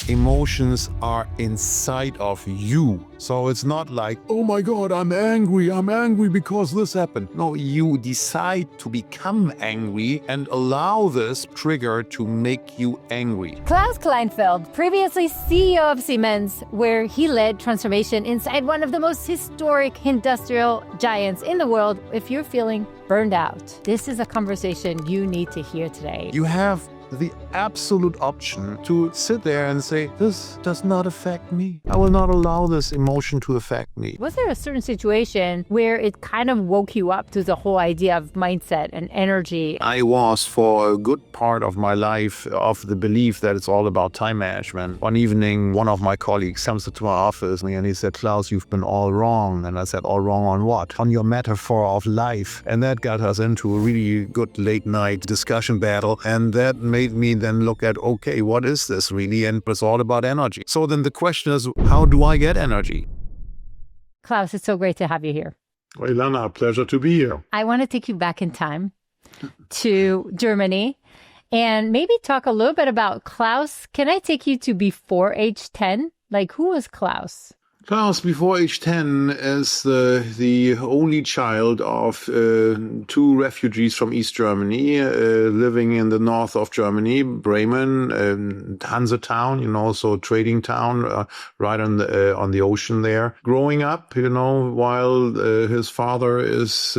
emotions are inside of you. So it's not like, oh my God, I'm angry because this happened. No, you decide to become angry and allow this trigger to make you angry. Klaus Kleinfeld, previously CEO of Siemens, where he led transformation inside one of the most historic industrial giants in the world. If you're feeling burned out, this is a conversation you need to hear today. You have the absolute option to sit there and say, this does not affect me. I will not allow this emotion to affect me. Was there a certain situation where it kind of woke you up to the whole idea of mindset and energy? I was, for a good part of my life, of the belief that it's all about time management. One evening, one of my colleagues comes to my office and he said, Klaus, you've been all wrong. And I said, all wrong on what? On your metaphor of life. And that got us into a really good late night discussion battle. And that made me then look at, okay, what is this really? And it's all about energy. So then the question is, how do I get energy? Klaus, it's so great to have you here. Well, Ilana, pleasure to be here. I want to take you back in time to Germany and maybe talk a little bit about Klaus. Can I take you to before age 10? Like, who was Klaus? Klaus, before age 10, is the only child of two refugees from East Germany, living in the north of Germany, Bremen, Hanse town, so trading town, right on the ocean there. Growing up, while his father is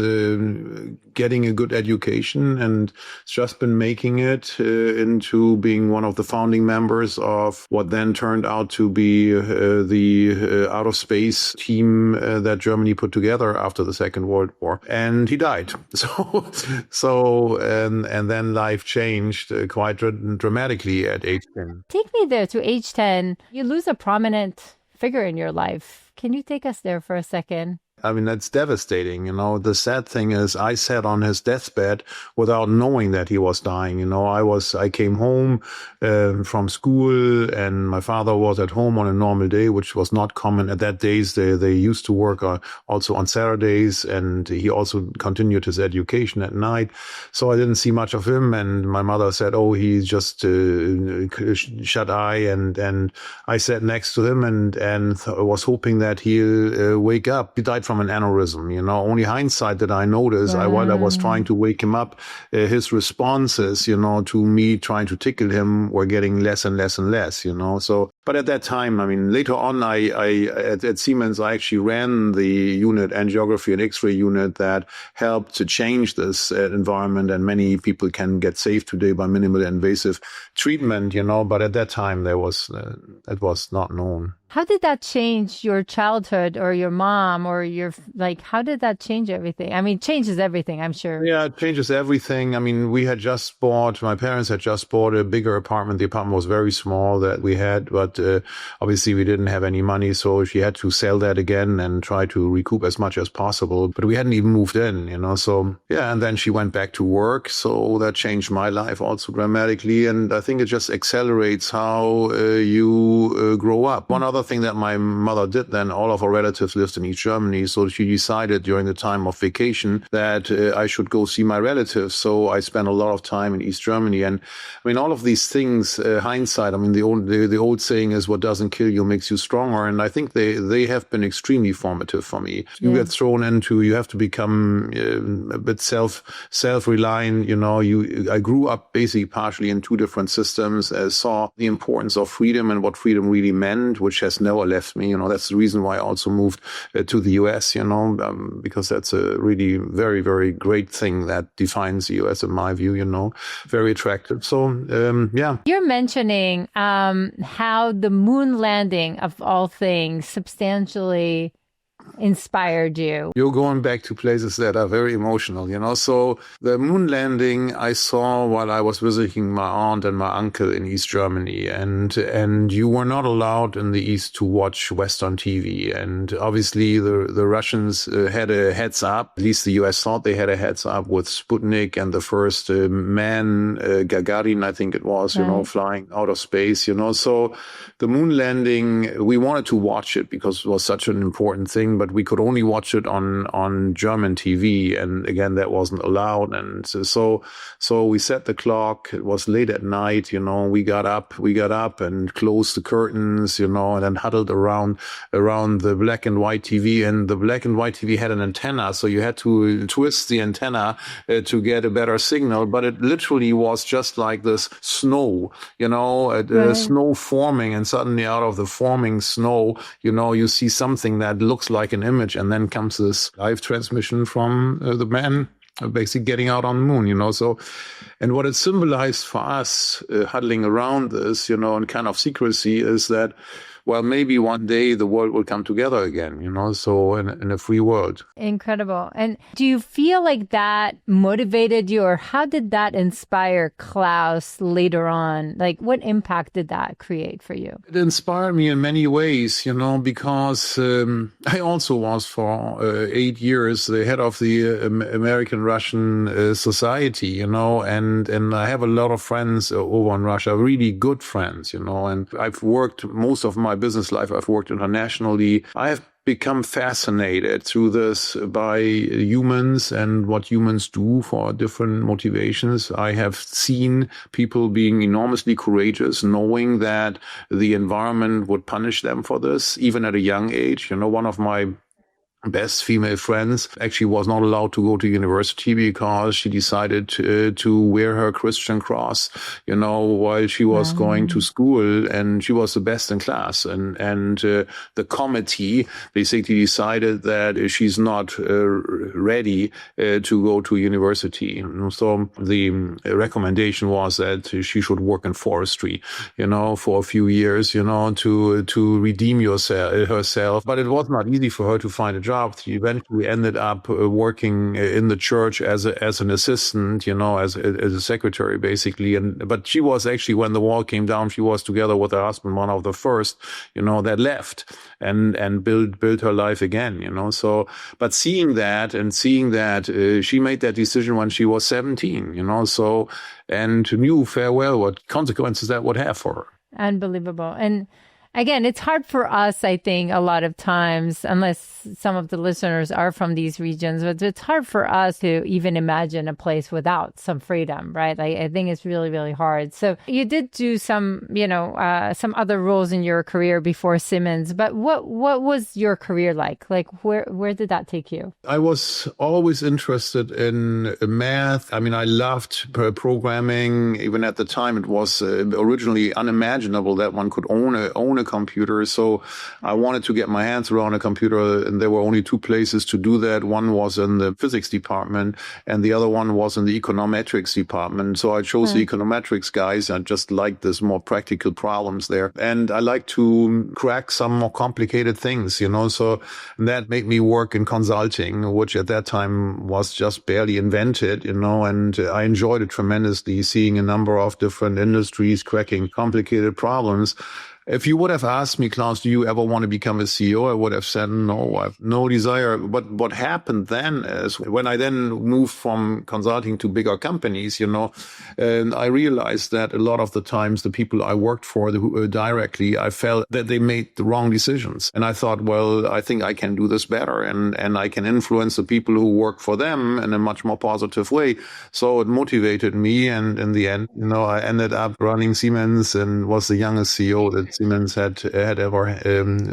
getting a good education and has just been making it into being one of the founding members of what then turned out to be the out of space team that Germany put together after the Second World War. And he died. And then life changed quite dramatically at age 10. Take me there to age 10. You lose a prominent figure in your life. Can you take us there for a second? I mean, that's devastating. The sad thing is I sat on his deathbed without knowing that he was dying. I came home from school and my father was at home on a normal day, which was not common at that days. They used to work also on Saturdays, and he also continued his education at night. So I didn't see much of him. And my mother said, oh, he's just shut eye. And I sat next to him and was hoping that he'll wake up. He died from an aneurysm, only hindsight that I noticed. While I was trying to wake him up, his responses, to me trying to tickle him were getting less and less and less, So, but at that time, later on, at Siemens, I actually ran the unit, angiography and X-ray unit, that helped to change this environment. And many people can get saved today by minimally invasive treatment, But at that time, it was not known. How did that change your childhood or your mom or how did that change everything? It changes everything, I'm sure. Yeah, it changes everything. My parents had just bought a bigger apartment. The apartment was very small that we had, but obviously we didn't have any money. So she had to sell that again and try to recoup as much as possible. But we hadn't even moved in, So, yeah, and then she went back to work. So that changed my life also dramatically. And I think it just accelerates how you grow up. One other thing that my mother did then, all of her relatives lived in East Germany, so she decided during the time of vacation that I should go see my relatives. So I spent a lot of time in East Germany. And all of these things, hindsight, the old saying is what doesn't kill you makes you stronger. And I think they have been extremely formative for me. You get thrown into, you have to become a bit self-reliant. I grew up basically partially in two different systems, saw the importance of freedom and what freedom really meant, which has never left me. That's the reason why I also moved to the US, because that's a really very, very great thing that defines the US in my view, very attractive. So, yeah. You're mentioning how the moon landing of all things substantially inspired you? You're going back to places that are very emotional, So the moon landing I saw while I was visiting my aunt and my uncle in East Germany, and you were not allowed in the East to watch Western TV. And obviously the Russians had a heads up. At least the US thought they had a heads up with Sputnik and the first man, Gagarin, I think it was, flying out of space, So the moon landing, we wanted to watch it because it was such an important thing. television, but we could only watch it on German TV. And again, that wasn't allowed. And so we set the clock. It was late at night, we got up and closed the curtains, and then huddled around the black and white TV. And the black and white TV had an antenna, so you had to twist the antenna to get a better signal. But it literally was just like this snow, snow forming, and suddenly out of the forming snow, you see something that looks like an image, and then comes this live transmission from the man basically getting out on the moon, So, and what it symbolized for us, huddling around this, in kind of secrecy, is that, well, maybe one day the world will come together again, so in a free world. Incredible. And do you feel like that motivated you, or how did that inspire Klaus later on? Like, what impact did that create for you? It inspired me in many ways, because I also was for 8 years the head of the American-Russian society, and I have a lot of friends over in Russia, really good friends, and I've worked most of my business life, I've worked internationally. I have become fascinated through this by humans and what humans do for different motivations. I have seen people being enormously courageous, knowing that the environment would punish them for this, even at a young age. One of my best female friends actually was not allowed to go to university because she decided to wear her Christian cross, while she was going to school, and she was the best in class. And the committee basically decided that she's not ready to go to university. So the recommendation was that she should work in forestry, for a few years, to redeem herself. But it was not easy for her to find a job. She eventually ended up working in the church as an assistant, as a secretary, basically. But she was actually, when the wall came down, she was together with her husband, one of the first, that left and built her life again, So, but seeing that she made that decision when she was 17, so, and knew fair well what consequences that would have for her. Unbelievable. And again, it's hard for us, I think, a lot of times, unless some of the listeners are from these regions, but it's hard for us to even imagine a place without some freedom, right? I think it's really, really hard. So you did do some other roles in your career before Siemens, but what was your career like? Like, where did that take you? I was always interested in math. I mean, I loved programming. Even at the time, it was originally unimaginable that one could own a computer. So I wanted to get my hands around a computer, and there were only two places to do that. One was in the physics department, and the other one was in the econometrics department. So I chose the econometrics guys. I just liked this more practical problems there. And I like to crack some more complicated things, so that made me work in consulting, which at that time was just barely invented, and I enjoyed it tremendously, seeing a number of different industries cracking complicated problems. If you would have asked me, Klaus, do you ever want to become a CEO? I would have said, no, I have no desire. But what happened then is when I then moved from consulting to bigger companies, and I realized that a lot of the times the people I worked for directly, I felt that they made the wrong decisions. And I thought, well, I think I can do this better, and I can influence the people who work for them in a much more positive way. So it motivated me. And in the end, I ended up running Siemens and was the youngest CEO that Siemens had ever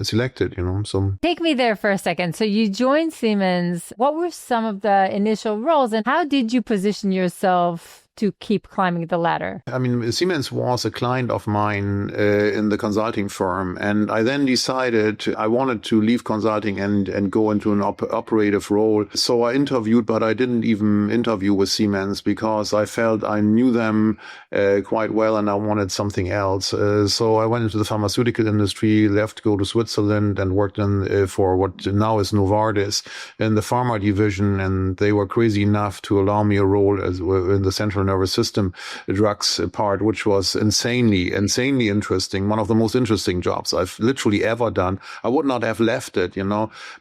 selected, So take me there for a second. So you joined Siemens. What were some of the initial roles, and how did you position yourself to keep climbing the ladder? I mean, Siemens was a client of mine in the consulting firm. And I then decided I wanted to leave consulting and go into an operative role. So I interviewed, but I didn't even interview with Siemens because I felt I knew them quite well and I wanted something else. So I went into the pharmaceutical industry, left to go to Switzerland, and worked for what now is Novartis in the pharma division. And they were crazy enough to allow me a role in the Central central nervous system drugs part, which was insanely interesting. One of the most interesting jobs I've literally ever done. I would not have left it,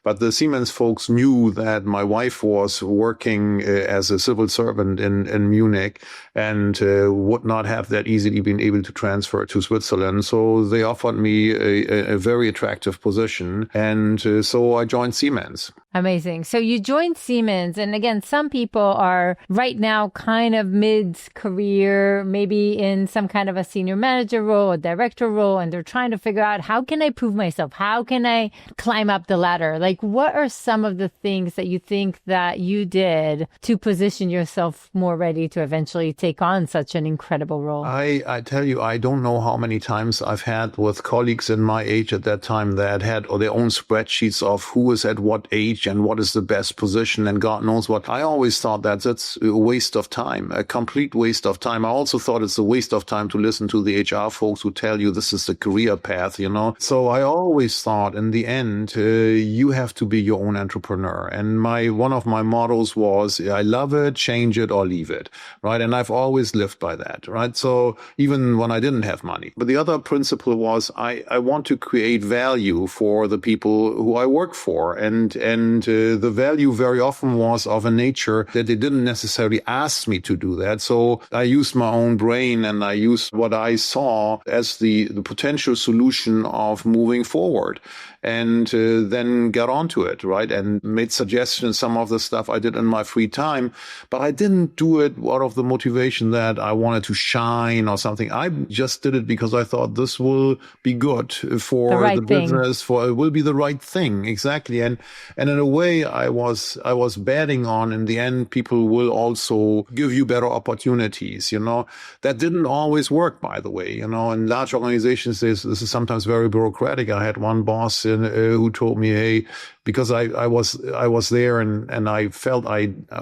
but the Siemens folks knew that my wife was working as a civil servant in Munich and would not have that easily been able to transfer to Switzerland. So they offered me a very attractive position. And so I joined Siemens. Amazing. So you joined Siemens. And again, some people are right now kind of mid-career, maybe in some kind of a senior manager role, a director role, and they're trying to figure out, how can I prove myself? How can I climb up the ladder? Like, what are some of the things that you think that you did to position yourself more ready to eventually take on such an incredible role? I tell you, I don't know how many times I've had with colleagues in my age at that time that had their own spreadsheets of who is at what age and what is the best position and God knows what. I always thought that's a waste of time, a complete waste of time. I also thought it's a waste of time to listen to the HR folks who tell you this is the career path, So I always thought in the end, you have to be your own entrepreneur. And one of my mottos was, I love it, change it or leave it, right? And I've always lived by that, right? So even when I didn't have money. But the other principle was I want to create value for the people who I work for. And the value very often was of a nature that they didn't necessarily ask me to do that. So I used my own brain and I used what I saw as the potential solution of moving forward. And then got onto it, right? And made suggestions, some of the stuff I did in my free time. But I didn't do it out of the motivation that I wanted to shine or something. I just did it because I thought this will be good for the business, it will be the right thing. Exactly. And in a way, I was betting on, in the end, people will also give you better opportunities, That didn't always work, by the way, In large organizations, this is sometimes very bureaucratic. I had one boss who told me, hey, because I was there and I felt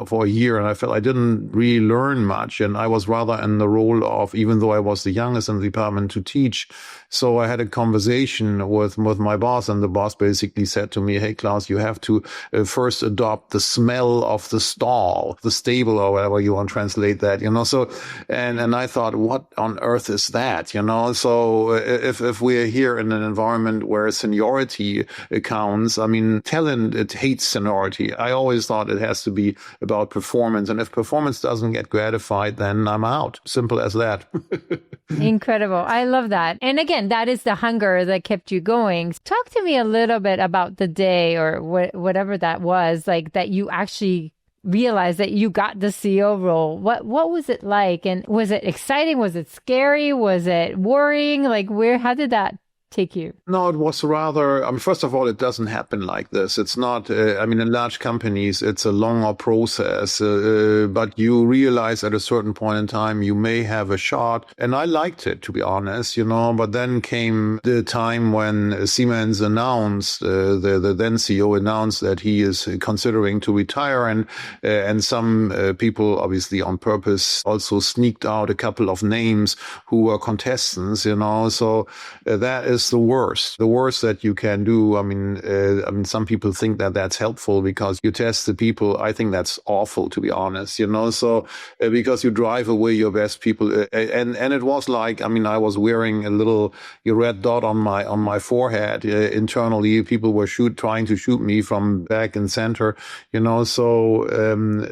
for a year and I felt I didn't really learn much, and I was rather in the role of, even though I was the youngest in the department, to teach. So I had a conversation with my boss, and the boss basically said to me, hey, Klaus, you have to first adopt the smell of the stall, the stable, or whatever you want to translate that, So, and I thought, what on earth is that, So if we're here in an environment where seniority counts, talent, it hates seniority. I always thought it has to be about performance. And if performance doesn't get gratified, then I'm out. Simple as that. Incredible. I love that. And again, that is the hunger that kept you going. Talk to me a little bit about the day or whatever that was, like that you actually realized that you got the CEO role. What was it like? And was it exciting? Was it scary? Was it worrying? Like how did that take you? No, it was rather, first of all, it doesn't happen like this. It's not, in large companies, it's a longer process, but you realize at a certain point in time, you may have a shot. And I liked it, to be honest, but then came the time when Siemens announced, the then CEO announced that he is considering to retire. And some people, obviously on purpose, also sneaked out a couple of names who were contestants, So that is the worst that you can do. Some people think that that's helpful because you test the people. I think that's awful, to be honest, So because you drive away your best people, and it was like, I was wearing a little red dot on my forehead. Internally, people were trying to shoot me from back and center, So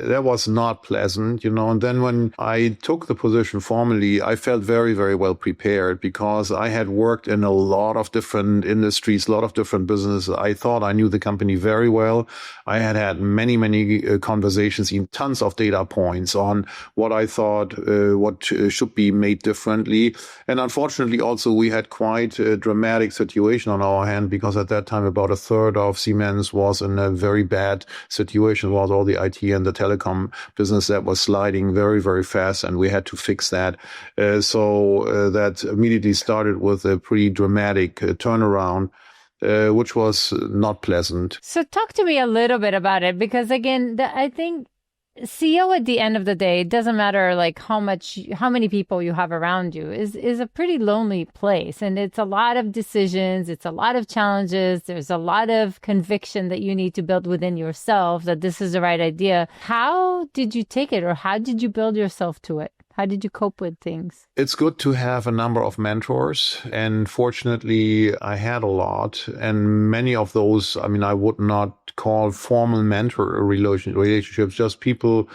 that was not pleasant, And then when I took the position formally, I felt very, very well prepared because I had worked in a lot of different industries, a lot of different businesses. I thought I knew the company very well. I had many, many conversations, tons of data points on what I thought, what should be made differently. And unfortunately, also, we had quite a dramatic situation on our hand because at that time, about a third of Siemens was in a very bad situation. It was all the IT and the telecom business that was sliding very, very fast, and we had to fix that. So that immediately started with a pretty dramatic turnaround, which was not pleasant. So talk to me a little bit about it, because again, I think CEO at the end of the day, it doesn't matter like how many people you have around you, is a pretty lonely place. And it's a lot of decisions. It's a lot of challenges. There's a lot of conviction that you need to build within yourself that this is the right idea. How did you take it, or how did you build yourself to it? How did you cope with things? It's good to have a number of mentors. And fortunately, I had a lot. And many of those, I would not call formal mentor relationships, just people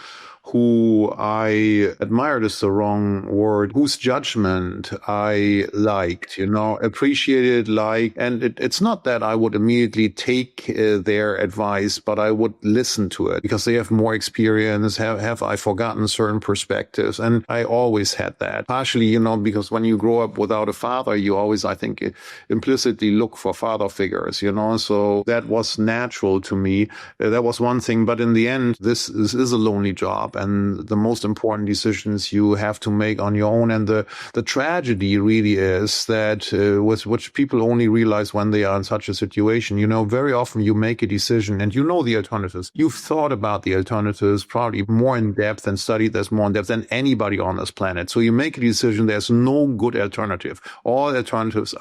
who I admired is the wrong word, whose judgment I liked, appreciated, and it's not that I would immediately take their advice, but I would listen to it because they have more experience, have I forgotten certain perspectives. And I always had that. Partially, because when you grow up without a father, you always, I think, implicitly look for father figures, so that was natural to me. That was one thing. But in the end, this is a lonely job. And the most important decisions you have to make on your own. And the tragedy really is that which people only realize when they are in such a situation, very often you make a decision and the alternatives. You've thought about the alternatives probably more in depth and studied this more in depth than anybody on this planet. So you make a decision, there's no good alternative. All alternatives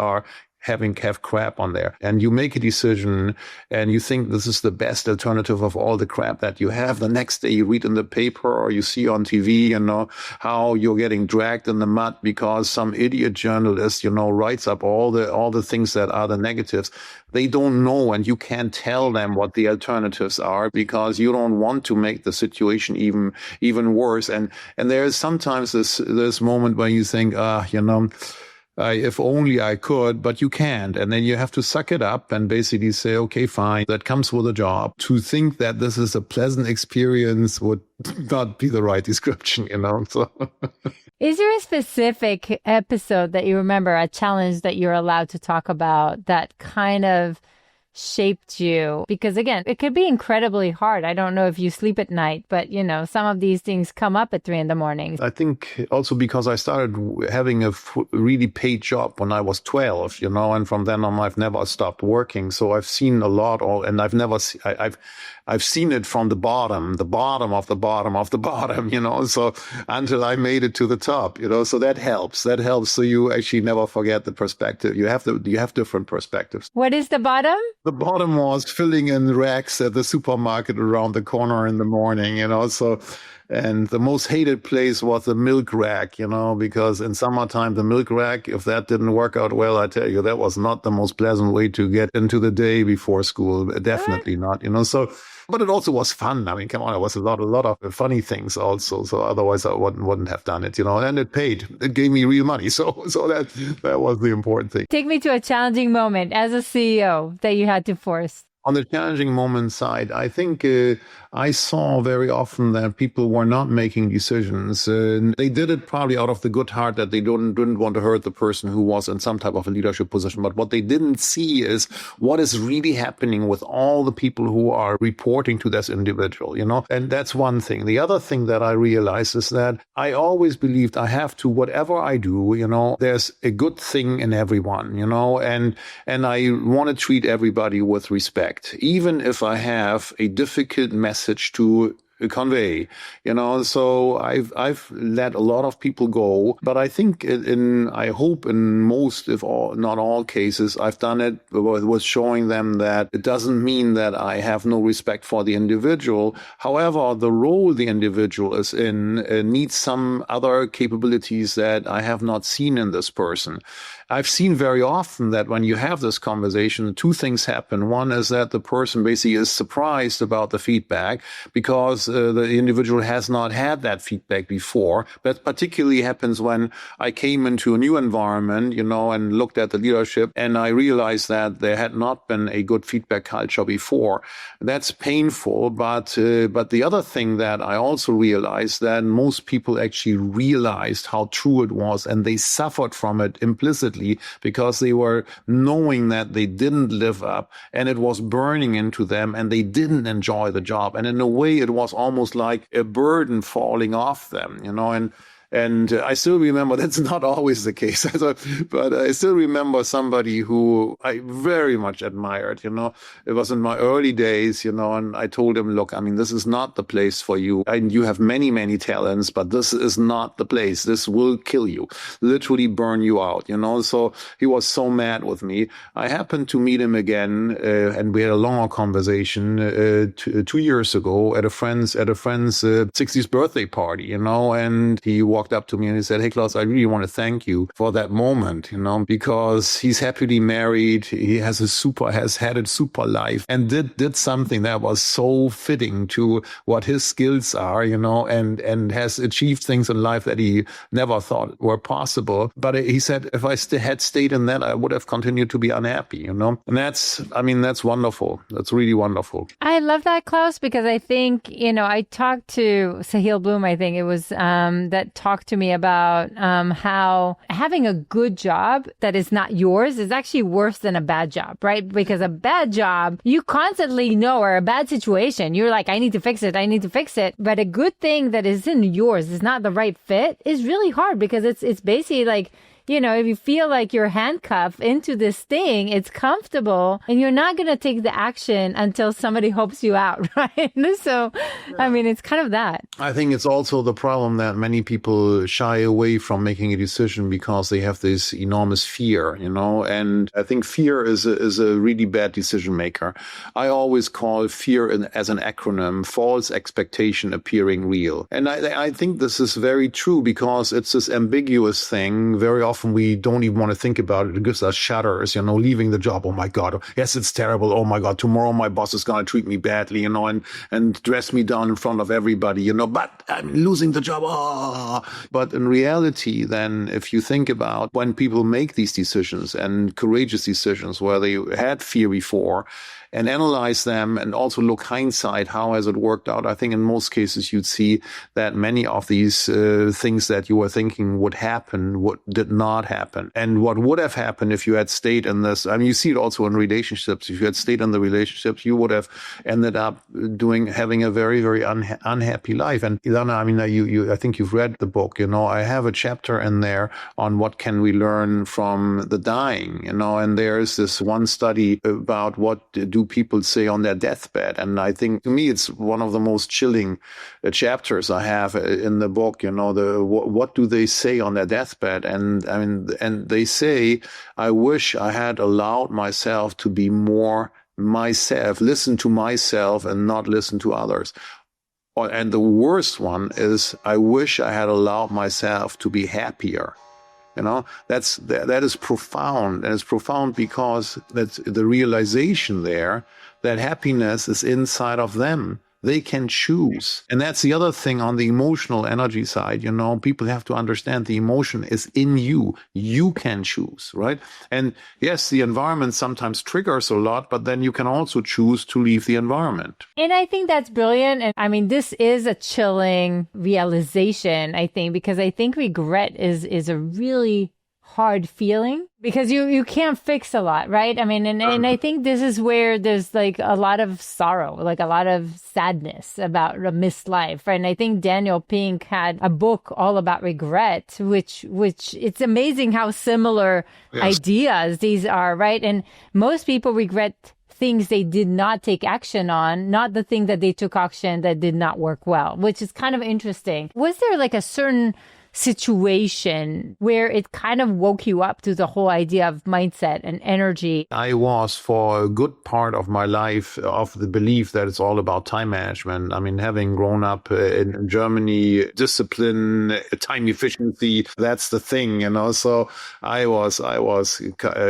have crap on there. And you make a decision and you think this is the best alternative of all the crap that you have. The next day you read in the paper or you see on TV, how you're getting dragged in the mud because some idiot journalist, writes up all the things that are the negatives. They don't know, and you can't tell them what the alternatives are because you don't want to make the situation even worse. And there is sometimes this moment where you think, if only I could, but you can't. And then you have to suck it up and basically say, okay, fine, that comes with a job. To think that this is a pleasant experience would not be the right description, So. Is there a specific episode that you remember, a challenge that you're allowed to talk about that kind of shaped you? Because again, it could be incredibly hard. I don't know if you sleep at night, but some of these things come up at 3 a.m. I think also because I started having a really paid job when I was 12, and from then on I've never stopped working. So I've seen a lot, and I've seen it from the bottom of the bottom of the bottom, so until I made it to the top, so that helps. So you actually never forget the perspective. You have different perspectives. What is the bottom? The bottom was filling in racks at the supermarket around the corner in the morning, so. And the most hated place was the milk rack, because in summertime, the milk rack, if that didn't work out well, I tell you, that was not the most pleasant way to get into the day before school. Definitely not, so. But it also was fun. Come on, it was a lot of funny things also. So otherwise I wouldn't have done it, and it paid. It gave me real money. So that was the important thing. Take me to a challenging moment as a CEO that you had to force. On the challenging moment side, I think I saw very often that people were not making decisions. They did it probably out of the good heart that they didn't want to hurt the person who was in some type of a leadership position. But what they didn't see is what is really happening with all the people who are reporting to this individual, And that's one thing. The other thing that I realized is that I always believed I have to, whatever I do, there's a good thing in everyone, and I want to treat everybody with respect. Even if I have a difficult message to convey, so I've let a lot of people go, but I think I hope in most, if all, not all cases, I've done it with showing them that it doesn't mean that I have no respect for the individual. However, the role the individual is in needs some other capabilities that I have not seen in this person. I've seen very often that when you have this conversation, two things happen. One is that the person basically is surprised about the feedback because the individual has not had that feedback before. That particularly happens when I came into a new environment, and looked at the leadership, and I realized that there had not been a good feedback culture before. That's painful, but the other thing that I also realized that most people actually realized how true it was, and they suffered from it implicitly because they were knowing that they didn't live up and it was burning into them and they didn't enjoy the job. And in a way, it was almost like a burden falling off them, And I still remember, that's not always the case, but I still remember somebody who I very much admired, It was in my early days, and I told him, look, this is not the place for you. And you have many, many talents, but this is not the place. This will kill you, literally burn you out, So he was so mad with me. I happened to meet him again, and we had a longer conversation 2 years ago at a friend's 60th birthday party, and he walked walked up to me and he said, "Hey, Klaus, I really want to thank you for that moment, because he's happily married. He has had a super life and did something that was so fitting to what his skills are, and has achieved things in life that he never thought were possible. But he said, if I had stayed in that, I would have continued to be unhappy, And that's wonderful. That's really wonderful. I love that, Klaus, because I think, I talked to Sahil Bloom, I think it was, that talked to me about how having a good job that is not yours is actually worse than a bad job, right? Because a bad job, you constantly know, or a bad situation, you're like, I need to fix it. But a good thing that isn't yours, is not the right fit, is really hard, because it's basically like, if you feel like you're handcuffed into this thing, it's comfortable and you're not going to take the action until somebody helps you out, right? So, it's kind of that. I think it's also the problem that many people shy away from making a decision because they have this enormous fear, and I think fear is a really bad decision maker. I always call fear as an acronym, false expectation appearing real. And I think this is very true because it's this ambiguous thing. Very often we don't even want to think about it. It gives us shudders, leaving the job. Oh my God. Yes, it's terrible. Oh my God. Tomorrow my boss is going to treat me badly, and dress me down in front of everybody, but I'm losing the job. But in reality, then if you think about when people make these decisions and courageous decisions where they had fear before, and analyze them and also look hindsight, how has it worked out? I think in most cases you'd see that many of these things that you were thinking would happen, did not happen. And what would have happened if you had stayed in this, you see it also in relationships. If you had stayed in the relationships, you would have ended up having a very, very unhappy life. And Ilana, I think you've read the book, I have a chapter in there on what can we learn from the dying, and there's this one study about what do people say on their deathbed. And I think to me, it's one of the most chilling chapters I have in the book, what do they say on their deathbed? And they say, I wish I had allowed myself to be more myself, listen to myself and not listen to others. And the worst one is, I wish I had allowed myself to be happier. That is profound. And it's profound because that's the realization there that happiness is inside of them. They can choose. And that's the other thing on the emotional energy side. People have to understand the emotion is in you. You can choose, right? And yes, the environment sometimes triggers a lot, but then you can also choose to leave the environment. And I think that's brilliant. And this is a chilling realization, I think, because I think regret is a really hard feeling because you can't fix a lot, right? And I think this is where there's like a lot of sorrow, like a lot of sadness about a missed life, right? And I think Daniel Pink had a book all about regret, which it's amazing how similar ideas these are, right? And most people regret things they did not take action on, not the thing that they took action that did not work well, which is kind of interesting. Was there like a certain situation where it kind of woke you up to the whole idea of mindset and energy? I was, for a good part of my life, of the belief that it's all about time management. Having grown up in Germany, discipline, time efficiency, that's the thing, So I was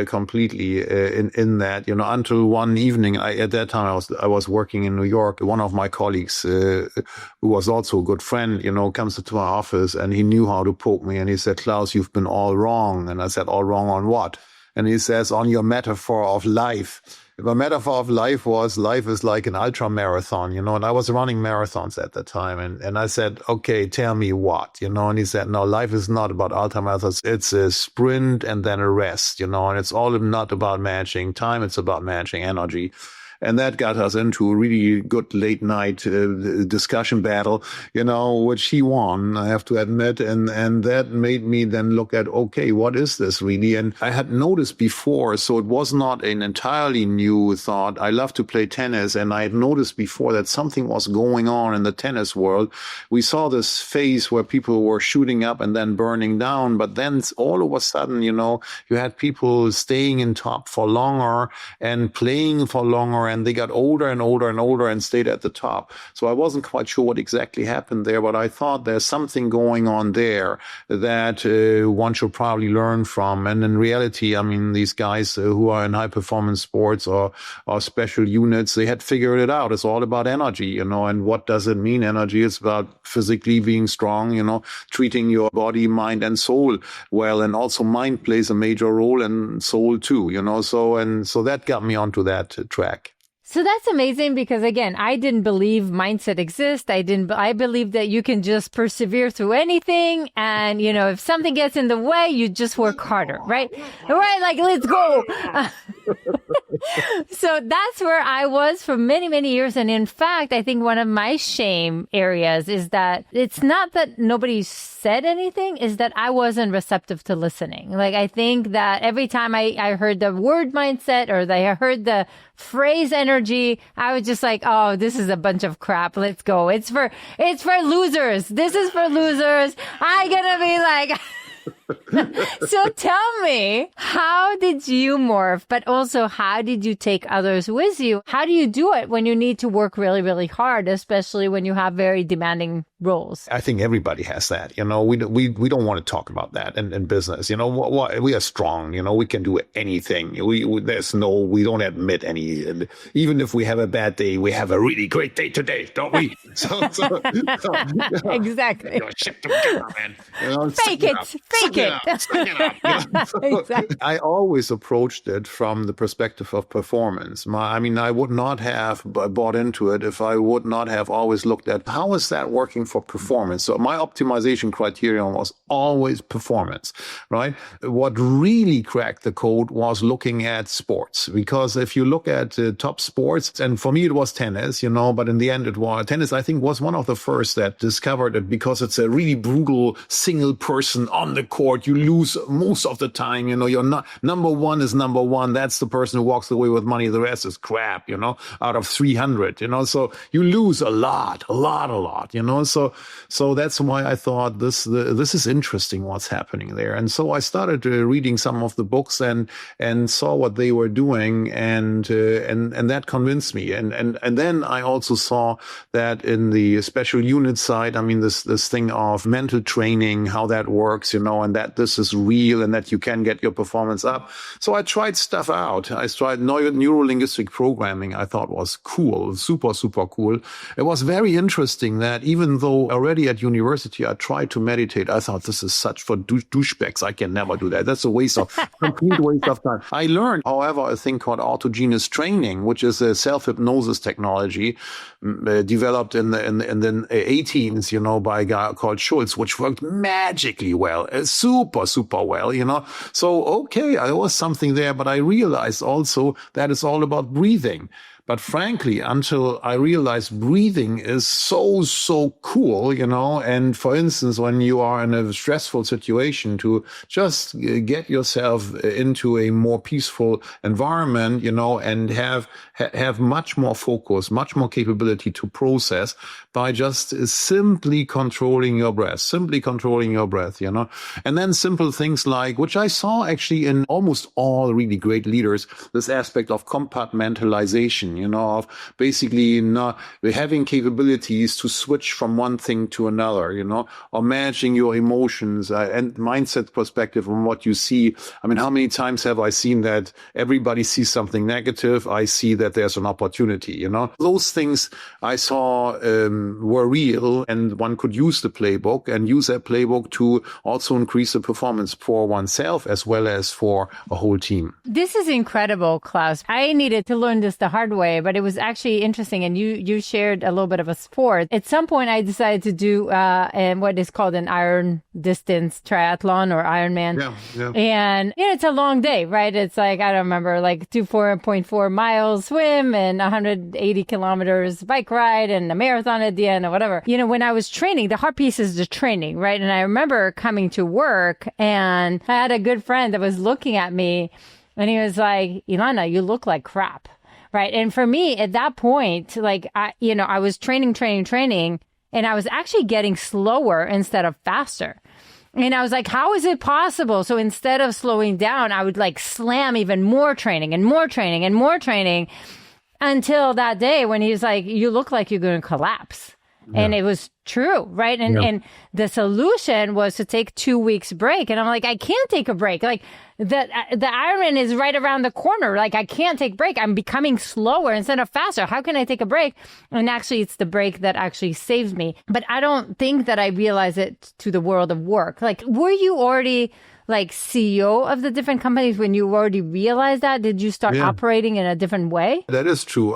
completely in that, until one evening, at that time I was working in New York. One of my colleagues, who was also a good friend, comes to my office and he knew how to poke me. And he said, Klaus, you've been all wrong. And I said, all wrong on what? And he says, on your metaphor of life. The metaphor of life was, life is like an ultra marathon, and I was running marathons at the time. And I said, okay, tell me what, and he said, no, life is not about ultra marathons. It's a sprint and then a rest, and it's all not about managing time. It's about managing energy. And that got us into a really good late night discussion battle, which he won, I have to admit. And that made me then look at, okay, what is this really? And I had noticed before, so it was not an entirely new thought. I love to play tennis, and I had noticed before that something was going on in the tennis world. We saw this phase where people were shooting up and then burning down. But then all of a sudden, you had people staying in top for longer and playing for longer and they got older and older and older and stayed at the top. So I wasn't quite sure what exactly happened there, but I thought there's something going on there that one should probably learn from. And in reality, I mean, these guys who are in high performance sports or special units, they had figured it out. It's all about energy, and what does it mean? Energy is about physically being strong, treating your body, mind, and soul well. And also mind plays a major role, and soul too, so that got me onto that track. So that's amazing because, again, I didn't believe mindset exists. I believe that you can just persevere through anything. And, if something gets in the way, you just work harder, right? Right? Like, let's go. So that's where I was for many, many years. And in fact, I think one of my shame areas is that it's not that nobody said anything, is that I wasn't receptive to listening. Like, I think that every time I heard the word mindset or that I heard the phrase energy, I was just like, oh, this is a bunch of crap. Let's go. It's for losers. This is for losers. I'm going to be like... So tell me, how did you morph, but also how did you take others with you? How do you do it when you need to work really, really hard, especially when you have very demanding roles? I think everybody has that. We don't want to talk about that in business. We are strong. We can do anything. We don't admit any. Even if we have a bad day, we have a really great day today, don't we? Exactly. Shit together, man. Fake it. Exactly. I always approached it from the perspective of performance. I would not have bought into it if I would not have always looked at how is that working for performance. So my optimization criterion was always performance, right? What really cracked the code was looking at sports, because if you look at top sports, and for me it was tennis, but in the end it was tennis. I think was one of the first that discovered it because it's a really brutal single person on the court. You lose most of the time, you're not number one is number one. That's the person who walks away with money. The rest is crap, out of 300, so you lose a lot, so that's why I thought this is interesting what's happening there. And so I started reading some of the books and saw what they were doing, and that convinced me. And then I also saw that in the special unit side, this thing of mental training, how that works, and that this is real and that you can get your performance up. So I tried stuff out. I tried neuro-linguistic programming. I thought was cool, super, super cool. It was very interesting that even though already at university I tried to meditate, I thought this is such for douchebags. I can never do that. That's a complete waste of time. I learned, however, a thing called autogenous training, which is a self-hypnosis technology developed in the 18s, by a guy called Schultz, which worked magically well, super, super well, So, okay, there was something there, but I realized also that it's all about breathing. But frankly, until I realized breathing is so cool, and for instance, when you are in a stressful situation, to just get yourself into a more peaceful environment, and have much more focus, much more capability to process by just simply controlling your breath, and then simple things like, which I saw actually in almost all really great leaders, this aspect of compartmentalization, of basically not having capabilities to switch from one thing to another, or managing your emotions and mindset perspective on what you see. How many times have I seen that everybody sees something negative? I see that there's an opportunity, Those things I saw were real, and one could use the playbook and use that playbook to also increase the performance for oneself as well as for a whole team. This is incredible, Klaus. I needed to learn this the hard way, but it was actually interesting. And you shared a little bit of a sport. At some point, I decided to do what is called an iron distance triathlon or Ironman. Yeah. And it's a long day, right? It's like, I don't remember, like 4.4 miles swim and 180 kilometers bike ride and a marathon at the end or whatever. When I was training, the hard piece is the training, right? And I remember coming to work and I had a good friend that was looking at me and he was like, Ilana, you look like crap. Right. And for me at that point, like, I was training, and I was actually getting slower instead of faster. And I was like, how is it possible? So instead of slowing down, I would like slam even more training. until that day when he's like, you look like you're going to collapse. And it was true, right? And the solution was to take 2 weeks break. And I'm like, I can't take a break. Like the Ironman is right around the corner. Like I can't take a break. I'm becoming slower instead of faster. How can I take a break? And actually, it's the break that actually saves me. But I don't think that I realize it to the world of work. Like, were you already like CEO of the different companies when you already realized that? Did you start operating in a different way? That is true.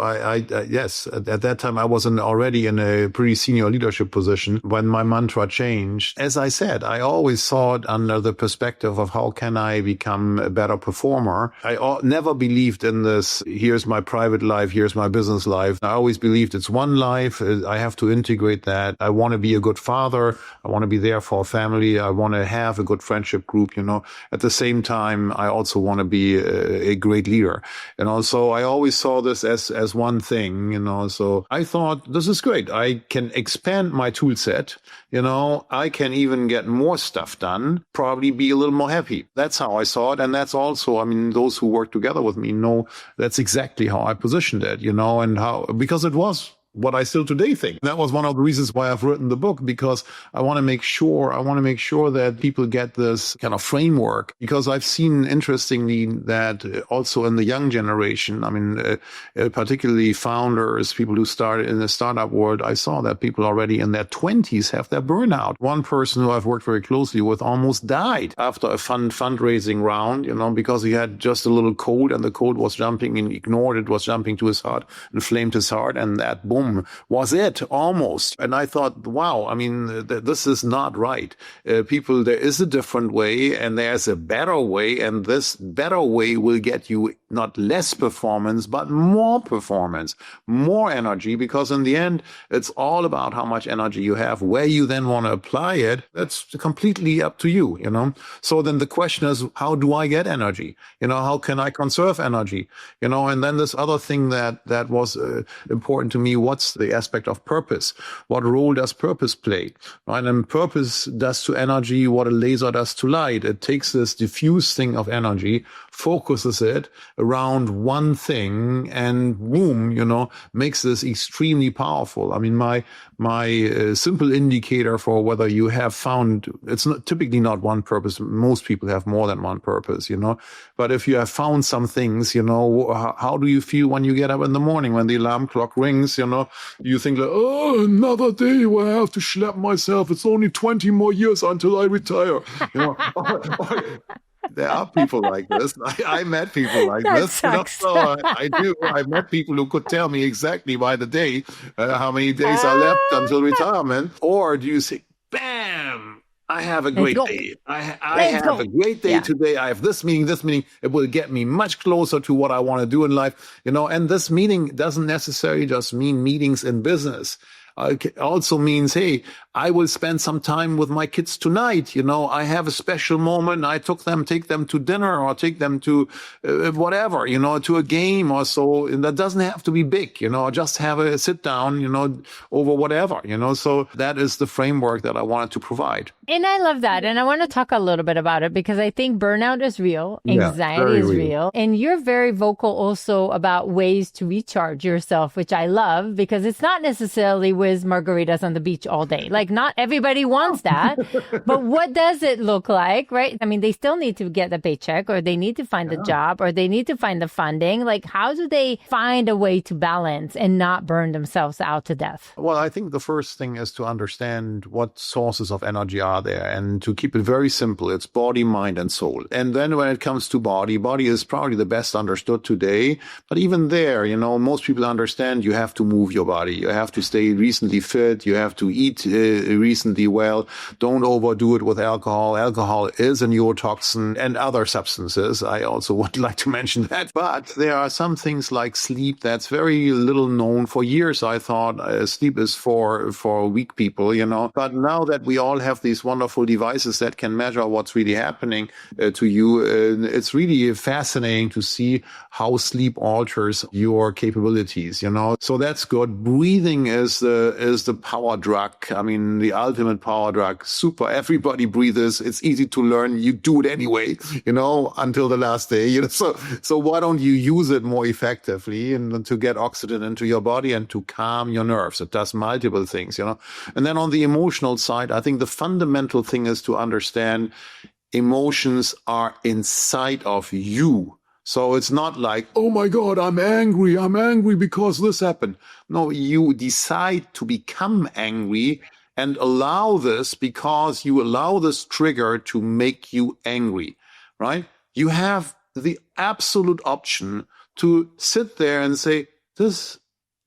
Yes, at that time I was already in a pretty senior leadership position when my mantra changed. As I said, I always saw it under the perspective of how can I become a better performer. I never believed in this, here's my private life, here's my business life. I always believed it's one life. I have to integrate that. I want to be a good father. I want to be there for family. I want to have a good friendship group. At the same time, I also want to be a great leader. And also, I always saw this as one thing, so I thought this is great. I can expand my tool set. I can even get more stuff done, probably be a little more happy. That's how I saw it. And that's also, those who work together with me know that's exactly how I positioned it, and because it was what I still today think. That was one of the reasons why I've written the book, because I want to make sure that people get this kind of framework, because I've seen, interestingly, that also in the young generation, particularly founders, people who started in the startup world, I saw that people already in their 20s have their burnout. One person who I've worked very closely with almost died after a fundraising round, because he had just a little cold, and the cold was jumping and ignored it, was jumping to his heart, inflamed his heart, and that boom was it almost. And I thought, wow, this is not right. People, there is a different way and there's a better way, and this better way will get you not less performance, but more performance, more energy, because in the end, it's all about how much energy you have. Where you then want to apply it, that's completely up to you, So then the question is, how do I get energy? How can I conserve energy? And then this other thing that was important to me, what's the aspect of purpose? What role does purpose play? Right? And purpose does to energy what a laser does to light. It takes this diffuse thing of energy, focuses it around one thing, and boom, makes this extremely powerful. My simple indicator for whether you have found, it's typically not one purpose. Most people have more than one purpose, But if you have found some things, how do you feel when you get up in the morning, when the alarm clock rings, you think like, oh, another day where I have to schlep myself. It's only 20 more years until I retire. There are people like this. I met people like this. So I do. I met people who could tell me exactly by the day how many days are left until retirement. Or do you say, bam, I have a great day. I have a great day today. I have this meeting. It will get me much closer to what I want to do in life. And this meeting doesn't necessarily just mean meetings in business. It also means, hey, I will spend some time with my kids tonight. I have a special moment. I take them to dinner, or take them to whatever, to a game or so. And that doesn't have to be big, just have a sit down, over whatever, So that is the framework that I wanted to provide. And I love that. And I want to talk a little bit about it, because I think burnout is real. Anxiety is real. And you're very vocal also about ways to recharge yourself, which I love, because it's not necessarily with margaritas on the beach all day. Like, not everybody wants that, but what does it look like, right? They still need to get a paycheck, or they need to find a job, or they need to find the funding. Like, how do they find a way to balance and not burn themselves out to death? Well, I think the first thing is to understand what sources of energy are there, and to keep it very simple. It's body, mind, and soul. And then when it comes to body is probably the best understood today. But even there, most people understand you have to move your body. You have to stay recently fit. You have to eat recently well. Don't overdo it with alcohol. Alcohol is a neurotoxin, and other substances. I also would like to mention that. But there are some things like sleep that's very little known. For years, I thought sleep is for weak people, But now that we all have these wonderful devices that can measure what's really happening to you. It's really fascinating to see how sleep alters your capabilities, So that's good. Breathing is the power drug. I mean, the ultimate power drug. Super. Everybody breathes. It's easy to learn. You do it anyway, until the last day. So why don't you use it more effectively and to get oxygen into your body and to calm your nerves? It does multiple things, And then on the emotional side, I think the fundamental thing is to understand emotions are inside of you. So it's not like, oh my God, I'm angry because this happened. No, you decide to become angry and allow this because you allow this trigger to make you angry, right? You have the absolute option to sit there and say, this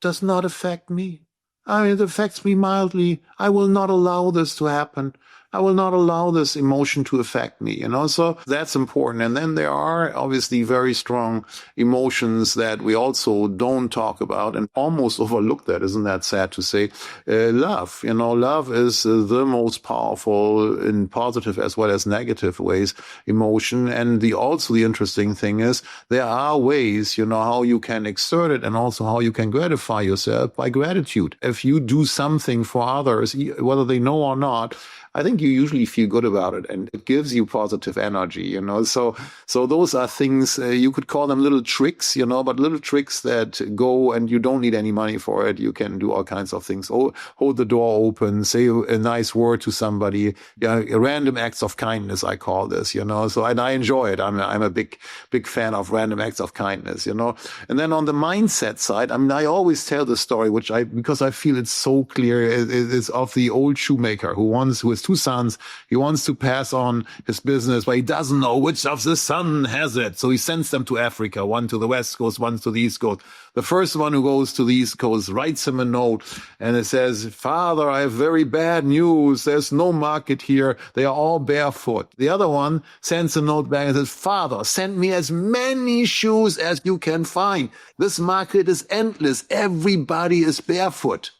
does not affect me. It affects me mildly. I will not allow this to happen. I will not allow this emotion to affect me, so that's important. And then there are obviously very strong emotions that we also don't talk about and almost overlook that. Isn't that sad to say? Love, love is the most powerful in positive as well as negative ways emotion. And also the interesting thing is there are ways, how you can exert it and also how you can gratify yourself by gratitude. If you do something for others, whether they know or not, I think you usually feel good about it and it gives you positive energy, So those are things, you could call them little tricks, but little tricks that go and you don't need any money for it. You can do all kinds of things. Hold the door open, say a nice word to somebody, random acts of kindness, I call this, So, and I enjoy it. I'm a big fan of random acts of kindness, And then on the mindset side, I always tell the story, because I feel it's so clear. It's of the old shoemaker who has 2 sons. He wants to pass on his business, but he doesn't know which of the son has it. So he sends them to Africa, one to the West Coast, one to the East Coast. The first one who goes to the East Coast writes him a note and it says, Father, I have very bad news. There's no market here. They are all barefoot. The other one sends a note back and says, Father, send me as many shoes as you can find. This market is endless. Everybody is barefoot.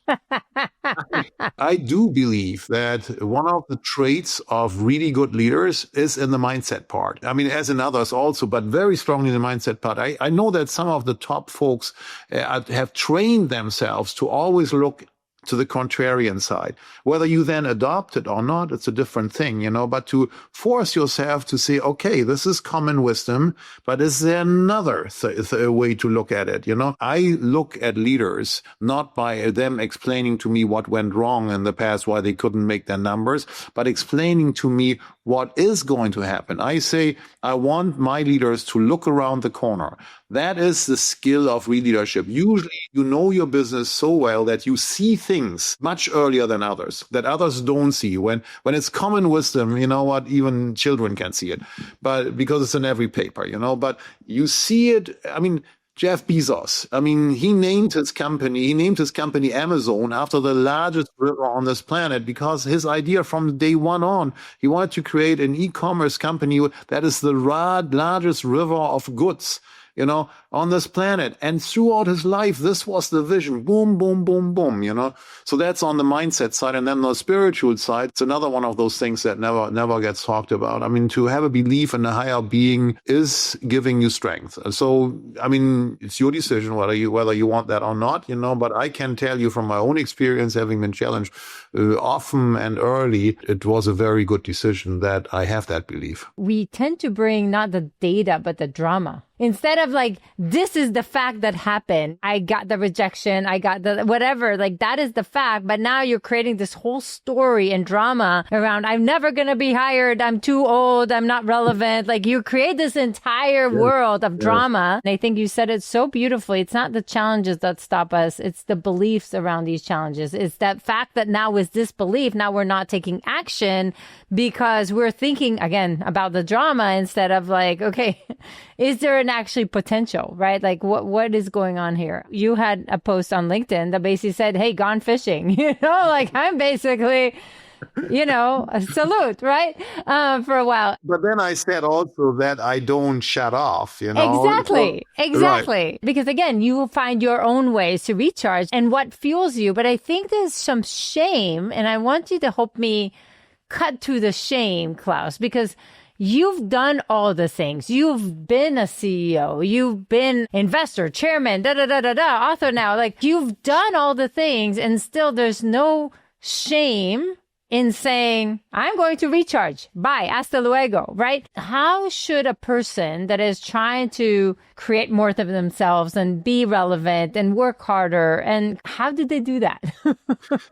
I do believe that one of the traits of really good leaders is in the mindset part. As in others also, but very strongly in the mindset part. I know that some of the top folks have trained themselves to always look to the contrarian side. Whether you then adopt it or not, it's a different thing, but to force yourself to say, okay, this is common wisdom, but is there another way to look at it? I look at leaders not by them explaining to me what went wrong in the past, why they couldn't make their numbers, but explaining to me what is going to happen. I say, I want my leaders to look around the corner. That is the skill of real leadership. Usually you know your business so well that you see things much earlier than others, that others don't see. When it's common wisdom, even children can see it, but because it's in every paper, but you see it. Jeff Bezos, he named his company Amazon after the largest river on this planet because his idea from day one on, he wanted to create an e-commerce company that is the largest river of goods, on this planet. And throughout his life, this was the vision. Boom, boom, boom, boom, So that's on the mindset side. And then the spiritual side, it's another one of those things that never gets talked about. To have a belief in a higher being is giving you strength. So, it's your decision whether you want that or not, but I can tell you from my own experience, having been challenged often and early, it was a very good decision that I have that belief. We tend to bring not the data, but the drama. Instead of this is the fact that happened. I got the rejection. I got the whatever. That is the fact. But now you're creating this whole story and drama around, I'm never going to be hired. I'm too old. I'm not relevant. You create this entire world of drama. And I think you said it so beautifully. It's not the challenges that stop us. It's the beliefs around these challenges. It's that fact that now with this belief, now we're not taking action because we're thinking again about the drama instead of okay, is there an actually potential, right? What is going on here? You had a post on LinkedIn that basically said, hey, gone fishing, I'm basically, a salute, right? For a while. But then I said also that I don't shut off, Exactly. Right. Because again, you will find your own ways to recharge and what fuels you. But I think there's some shame, and I want you to help me cut to the shame, Klaus, because you've done all the things. You've been a CEO. You've been investor, chairman, author now. Like, you've done all the things, and still there's no shame in saying, I'm going to recharge. Bye. Hasta luego, right? How should a person that is trying to create more of themselves and be relevant and work harder, and how did they do that?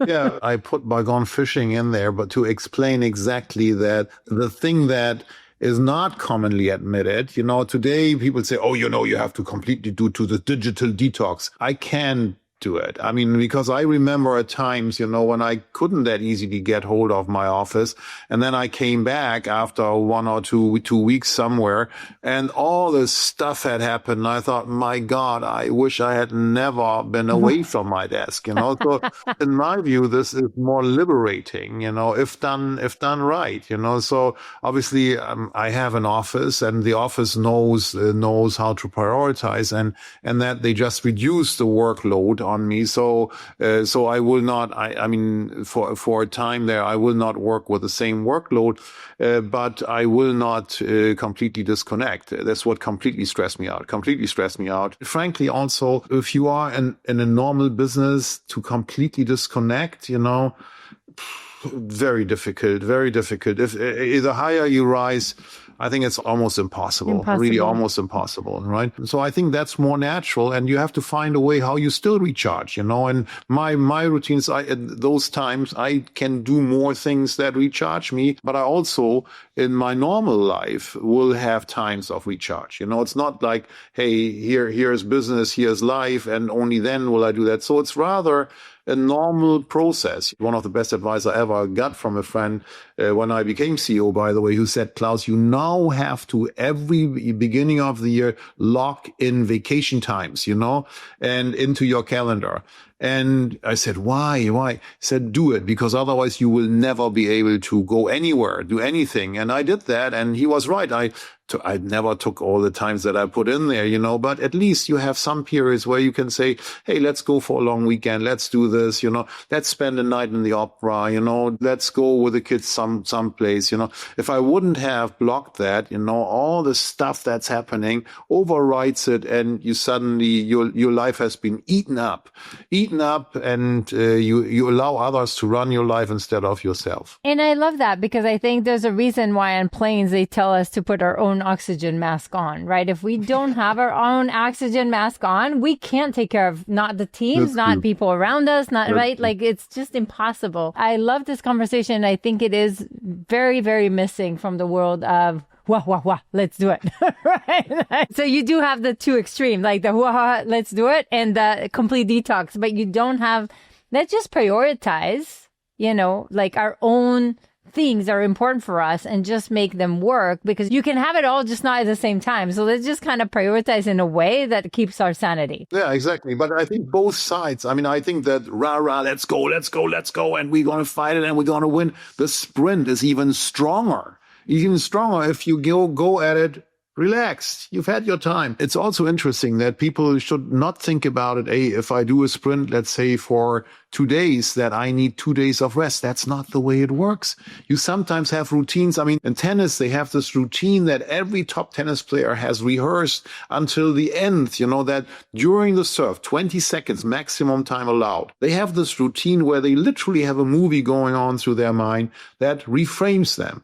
Yeah, I put gone fishing in there, but to explain exactly that, the thing that is not commonly admitted, today people say, oh, you have to completely do to the digital detox. I can do it. I mean, because I remember at times, when I couldn't that easily get hold of my office, and then I came back after 1 or 2 weeks somewhere, and all this stuff had happened. And I thought, my God, I wish I had never been away from my desk. So in my view, this is more liberating, if done right. So obviously, I have an office, and the office knows how to prioritize, and that they just reduce the workload on me. So I will not, I mean, for a time there, I will not work with the same workload, but I will not completely disconnect. That's what completely stressed me out. Frankly, also, if you are in a normal business, to completely disconnect, very difficult. If the higher you rise, I think it's almost impossible, really almost impossible, right? So I think that's more natural, and you have to find a way how you still recharge, and my routines, at those times, I can do more things that recharge me, but I also, in my normal life, will have times of recharge. It's not like, hey, here's business, here's life, and only then will I do that. So it's rather a normal process. One of the best advice I ever got from a friend when I became CEO, by the way, who said, Klaus, you now have to, every beginning of the year, lock in vacation times, and into your calendar. And I said, why? He said, do it, because otherwise you will never be able to go anywhere, do anything. And I did that, and he was right. I never took all the times that I put in there, but at least you have some periods where you can say, hey, let's go for a long weekend. Let's do this, let's spend a night in the opera, let's go with the kids someplace, If I wouldn't have blocked that, all the stuff that's happening overrides it, and you suddenly, your life has been eaten up, and you allow others to run your life instead of yourself. And I love that, because I think there's a reason why on planes they tell us to put our own oxygen mask on, right? If we don't have our own oxygen mask on, we can't take care of not the teams, not people around us, right? Like, it's just impossible. I love this conversation. I think it is very, very missing from the world of wah, let's do it. Right? So you do have the two extreme, like the wah, let's do it, and the complete detox, but you don't have, let's just prioritize, like our own things are important for us and just make them work, because you can have it all, just not at the same time. So let's just kind of prioritize in a way that keeps our sanity. Yeah, exactly. But I think both sides, I think that rah, let's go, and we're going to fight it and we're going to win. The sprint is even stronger if you go at it relaxed. You've had your time. It's also interesting that people should not think about it. Hey, if I do a sprint, let's say for 2 days, that I need 2 days of rest. That's not the way it works. You sometimes have routines. In tennis, they have this routine that every top tennis player has rehearsed until the end, that during the serve, 20 seconds maximum time allowed. They have this routine where they literally have a movie going on through their mind that entirely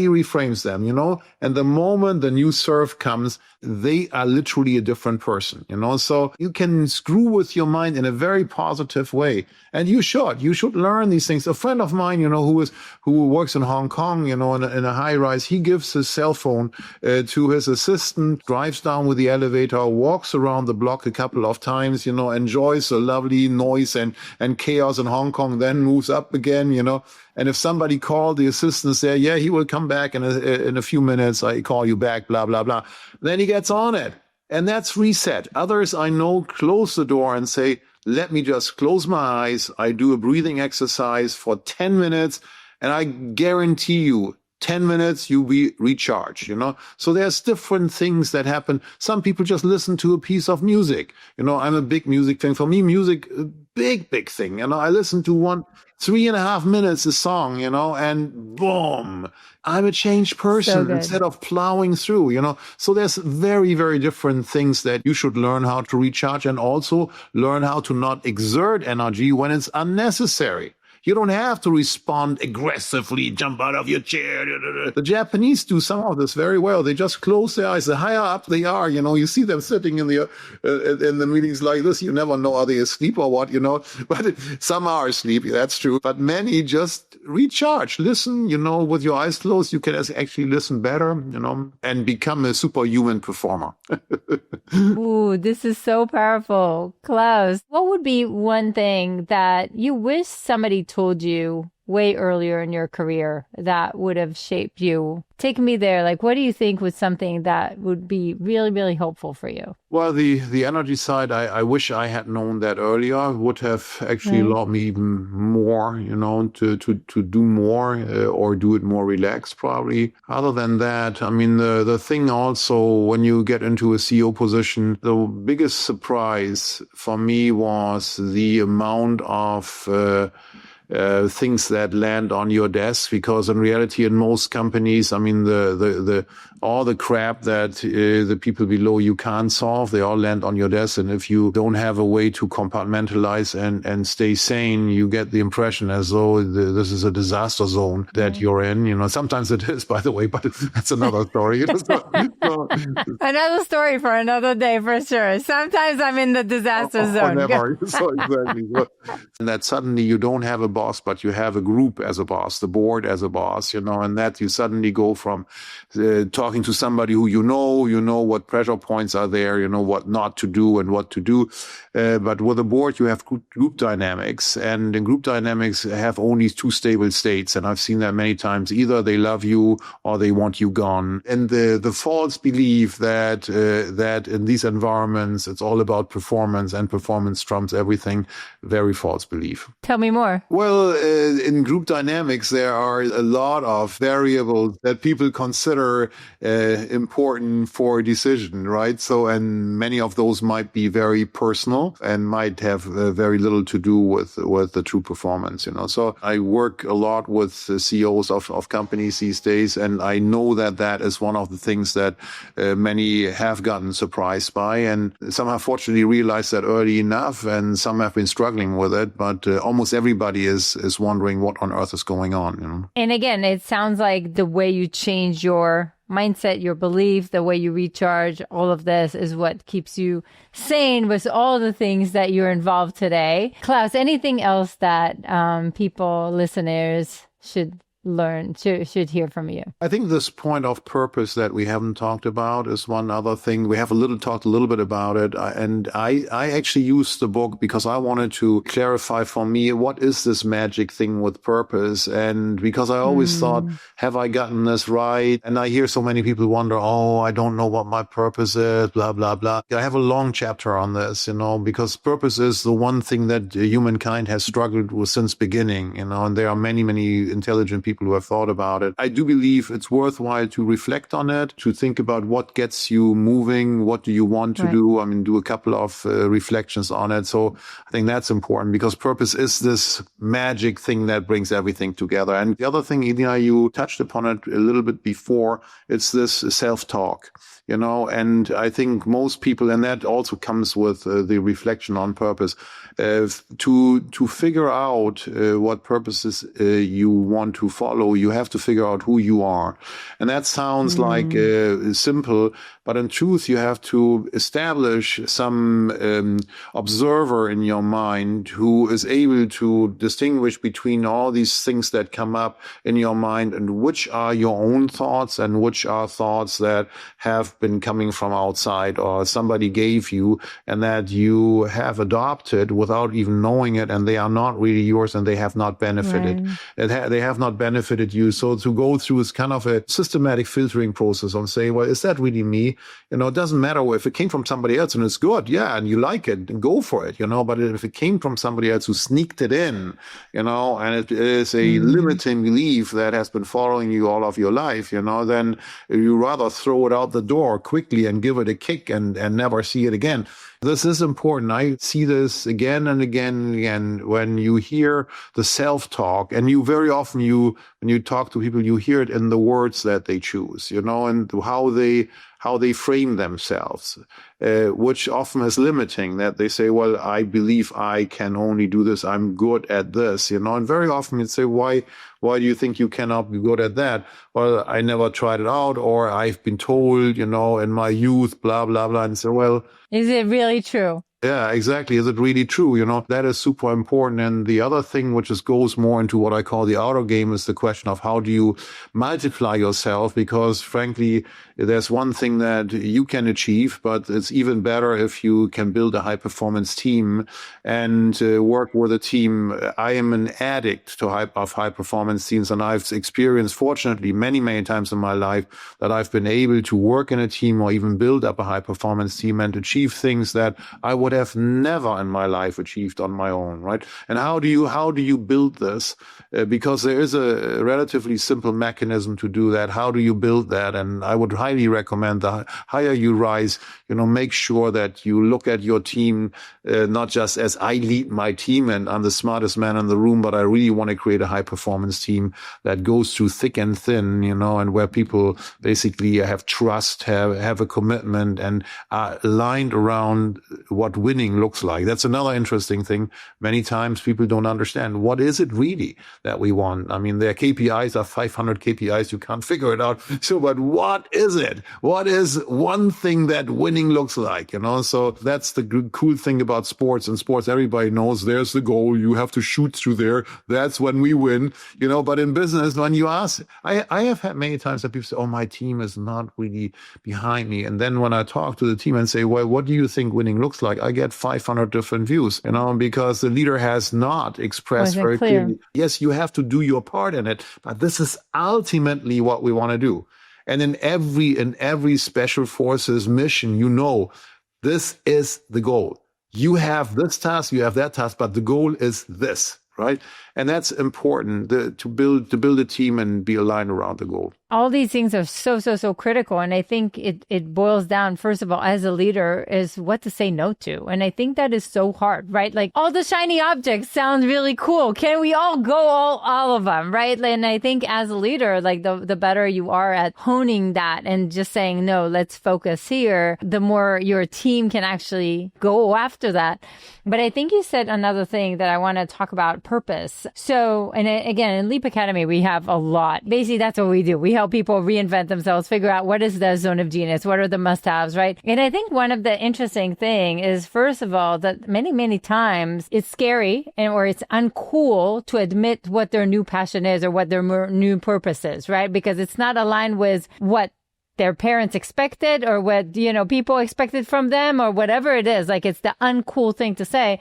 reframes them, and the moment the new serve comes, they are literally a different person, so you can screw with your mind in a very positive way. And you should learn these things. A friend of mine, who works in Hong Kong, in a high rise, he gives his cell phone to his assistant, drives down with the elevator, walks around the block a couple of times, enjoys the lovely noise and chaos in Hong Kong, then moves up again, And if somebody called the assistant, say, yeah, he will come back in a few minutes. I call you back, blah, blah, blah. Then he gets on it. And that's reset. Others I know close the door and say, let me just close my eyes. I do a breathing exercise for 10 minutes. And I guarantee you, 10 minutes, you be recharged, So there's different things that happen. Some people just listen to a piece of music. I'm a big music fan. For me, music, a big thing. I listen to 3.5 minutes a song, and boom, I'm a changed person instead of plowing through, So there's very, very different things that you should learn how to recharge, and also learn how to not exert energy when it's unnecessary. You don't have to respond aggressively, jump out of your chair. The Japanese do some of this very well. They just close their eyes. The higher up they are, you see them sitting in the meetings like this. You never know, are they asleep or what, But some are asleep, that's true. But many just recharge, listen, with your eyes closed. You can actually listen better, and become a superhuman performer. Ooh, this is so powerful. Klaus, what would be one thing that you wish somebody told you way earlier in your career that would have shaped you? Take me there. Like, what do you think was something that would be really, really helpful for you? Well, the energy side, I wish I had known that earlier. Would have actually allowed me even more, to do more or do it more relaxed, probably. Other than that, I mean, the thing also, when you get into a CEO position, the biggest surprise for me was the amount of things that land on your desk, because in reality, in most companies, I mean, the all the crap that the people below you can't solve, they all land on your desk. And if you don't have a way to compartmentalize and stay sane, you get the impression as though this is a disaster zone that you're in. Sometimes it is, by the way, but that's another story. Another story for another day, for sure. Sometimes I'm in the disaster zone. Never. So exactly. And that suddenly you don't have a boss, but you have a group as a boss, the board as a boss, and that you suddenly go from talking to somebody who you know what pressure points are there, what not to do and what to do. But with a board, you have group dynamics, and in group dynamics have only two stable states. And I've seen that many times. Either they love you or they want you gone. And the false belief that in these environments, it's all about performance and performance trumps everything. Very false belief. Tell me more. Well, in group dynamics, there are a lot of variables that people consider important for a decision, right? So, and many of those might be very personal and might have very little to do with the true performance, So I work a lot with CEOs of companies these days, and I know that is one of the things that many have gotten surprised by, and some have fortunately realized that early enough, and some have been struggling with it, but almost everybody is wondering what on earth is going on. And again, it sounds like the way you change your mindset, your belief, the way you recharge, all of this is what keeps you sane with all the things that you're involved today. Klaus, anything else that people, listeners should learn, should hear from you? I think this point of purpose that we haven't talked about is one other thing. We have talked a little bit about it. And I actually used the book because I wanted to clarify for me, what is this magic thing with purpose? And because I always thought, have I gotten this right? And I hear so many people wonder, I don't know what my purpose is, blah, blah, blah. I have a long chapter on this, because purpose is the one thing that humankind has struggled with since beginning, and there are many, many intelligent people who have thought about it. I do believe it's worthwhile to reflect on it, to think about what gets you moving, what do you want to do? I mean, do a couple of reflections on it. So I think that's important, because purpose is this magic thing that brings everything together. And the other thing, Ilana, you touched upon it a little bit before, it's this self-talk. And I think most people, and that also comes with the reflection on purpose, to figure out what purposes you want to follow, you have to figure out who you are. And that sounds like simple, but in truth, you have to establish some observer in your mind who is able to distinguish between all these things that come up in your mind, and which are your own thoughts and which are thoughts that have been coming from outside or somebody gave you and that you have adopted without even knowing it, and they are not really yours and they have not benefited. They have not benefited benefited you. So to go through is kind of a systematic filtering process on saying, well, is that really me? You know, it doesn't matter if it came from somebody else and it's good, yeah, and you like it, and go for it, you know, but if it came from somebody else who sneaked it in, you know, and it is a limiting belief that has been following you all of your life, you know, then you rather throw it out the door quickly and give it a kick and never see it again. This is important. I see this again and again and again when you hear the self-talk, and you very often when you talk to people, you hear it in the words that they choose, you know, and how they frame themselves, which often is limiting, that they say, well, I believe I can only do this. I'm good at this, you know, and very often you'd say, why do you think you cannot be good at that? Well, I never tried it out, or I've been told, you know, in my youth, blah, blah, blah. And so, well, is it really true? Yeah, exactly. Is it really true? You know, that is super important. And the other thing, which goes more into what I call the outer game, is the question of how do you multiply yourself? Because frankly, there's one thing that you can achieve, but it's even better if you can build a high performance team and work with a team. I am an addict to high performance teams, and I've experienced, fortunately, many, many times in my life that I've been able to work in a team or even build up a high performance team and achieve things that I would have never in my life achieved on my own, right? And how do you build this? Because there is a relatively simple mechanism to do that. How do you build that? And I would highly recommend the higher you rise, you know, make sure that you look at your team, not just as I lead my team and I'm the smartest man in the room, but I really want to create a high performance team that goes through thick and thin, you know, and where people basically have trust, have a commitment, and are aligned around what winning looks like. That's another interesting thing. Many times people don't understand, what is it really that we want? I mean, their KPIs are 500 KPIs. You can't figure it out. So, but what is it? What is one thing that winning looks like? You know, so that's the cool thing about sports. In sports, everybody knows there's the goal. You have to shoot through there. That's when we win, you know, but in business, when you ask, I have had many times that people say, oh, my team is not really behind me. And then when I talk to the team and say, well, what do you think winning looks like? I get 500 different views, you know, because the leader has not expressed very clearly. Yes, you have to do your part in it, but this is ultimately what we want to do. And in every special forces mission, you know, this is the goal. You have this task, you have that task, but the goal is this, right? And that's important to build a team and be aligned around the goal. All these things are so critical. And I think it boils down, first of all, as a leader, is what to say no to. And I think that is so hard, right? Like, all the shiny objects sound really cool. Can we all go all of them, right? And I think as a leader, like the better you are at honing that and just saying, no, let's focus here, the more your team can actually go after that. But I think you said another thing that I want to talk about, purpose. So, and again, in Leap Academy, we have a lot. Basically, that's what we do. We help people reinvent themselves, figure out what is the zone of genius, what are the must-haves, right? And I think one of the interesting thing is, first of all, that many times it's scary or it's uncool to admit what their new passion is or what their new purpose is, right? Because it's not aligned with what their parents expected or what, you know, people expected from them or whatever it is. Like, it's the uncool thing to say.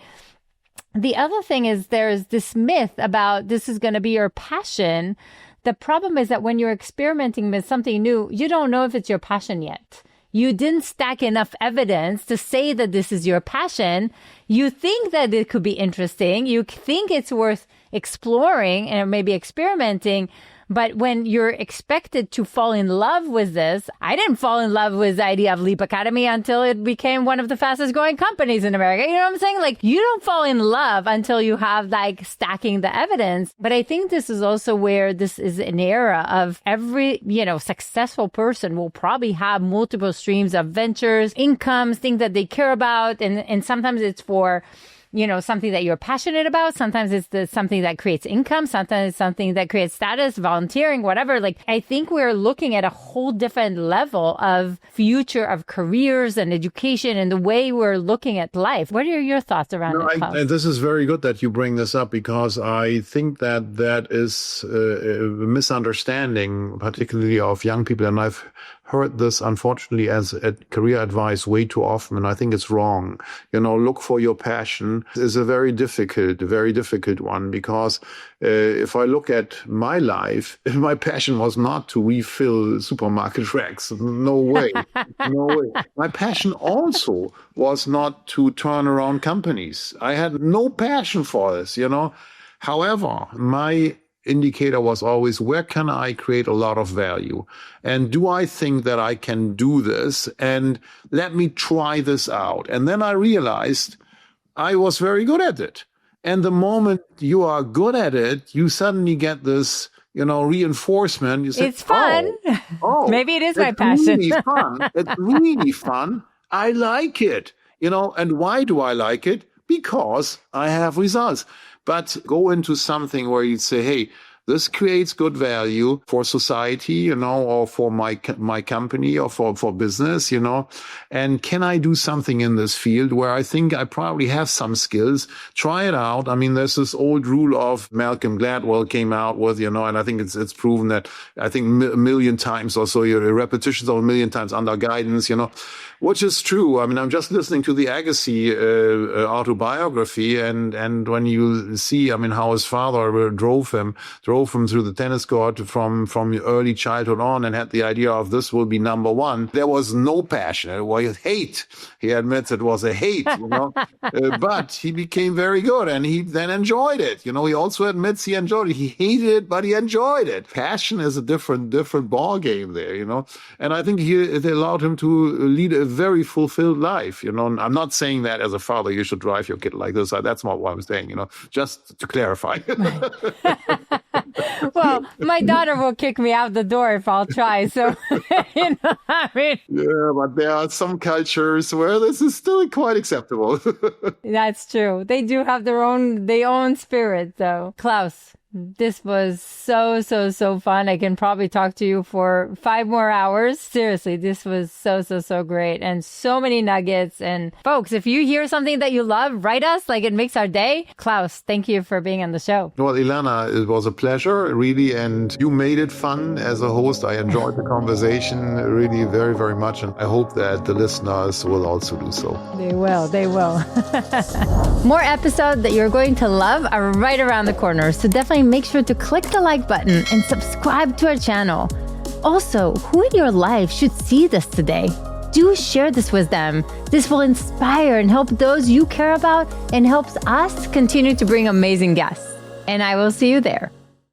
The other thing is there's this myth about this is going to be your passion. The problem is that when you're experimenting with something new, you don't know if it's your passion yet. You didn't stack enough evidence to say that this is your passion. You think that it could be interesting. You think it's worth exploring and maybe experimenting. But when you're expected to fall in love with this, I didn't fall in love with the idea of Leap Academy until it became one of the fastest growing companies in America. You know what I'm saying? Like, you don't fall in love until you have like stacking the evidence. But I think this is also where this is an era of every, you know, successful person will probably have multiple streams of ventures, incomes, things that they care about. And sometimes it's for, you know, something that you're passionate about. Sometimes it's something that creates income. Sometimes it's something that creates status, volunteering, whatever. Like, I think we're looking at a whole different level of future of careers and education and the way we're looking at life. What are your thoughts around it? This is very good that you bring this up, because I think that is a misunderstanding, particularly of young people. And I've heard this, unfortunately, as a career advice way too often, and I think it's wrong. Look for your passion is a very difficult one, because if I look at my life, my passion was not to refill supermarket racks. No way. No way. My passion also was not to turn around companies. I had no passion for this, However, my indicator was always, where can I create a lot of value? And do I think that I can do this? And let me try this out. And then I realized I was very good at it. And the moment you are good at it, you suddenly get this, reinforcement. You say, it's fun. Oh, maybe it is my passion. Really fun. It's really fun. I like it, and why do I like it? Because I have results. But go into something where you say, hey, this creates good value for society, or for my company or for business, and can I do something in this field where I think I probably have some skills? Try it out. I mean, there's this old rule of Malcolm Gladwell came out with, and I think it's proven that I think a million times or so, your repetitions of a million times under guidance, which is true. I mean, I'm just listening to the Agassi autobiography, and when you see, how his father drove him through the tennis court from early childhood on, and had the idea of this will be number one. There was no passion. It was hate. He admits it was a hate, but he became very good, and he then enjoyed it. He also admits he enjoyed it. He hated it, but he enjoyed it. Passion is a different ball game there, and I think it allowed him to lead a very fulfilled life. I'm not saying that as a father you should drive your kid like this. That's not what I'm saying, just to clarify. Well, my daughter will kick me out the door if I'll try. So, Yeah, but there are some cultures where this is still quite acceptable. That's true. They do have their own spirit, though. Klaus, this was so fun. I can probably talk to you for 5 more hours. Seriously, this was so great. And so many nuggets. And folks, if you hear something that you love, write us. It makes our day. Klaus, thank you for being on the show. Well, Ilana, it was a pleasure, really. And you made it fun as a host. I enjoyed the conversation really very, very much. And I hope that the listeners will also do so. They will. More episodes that you're going to love are right around the corner. So definitely make sure to click the like button and subscribe to our channel. Also, who in your life should see this today? Do share this with them. This will inspire and help those you care about, and helps us continue to bring amazing guests. And I will see you there.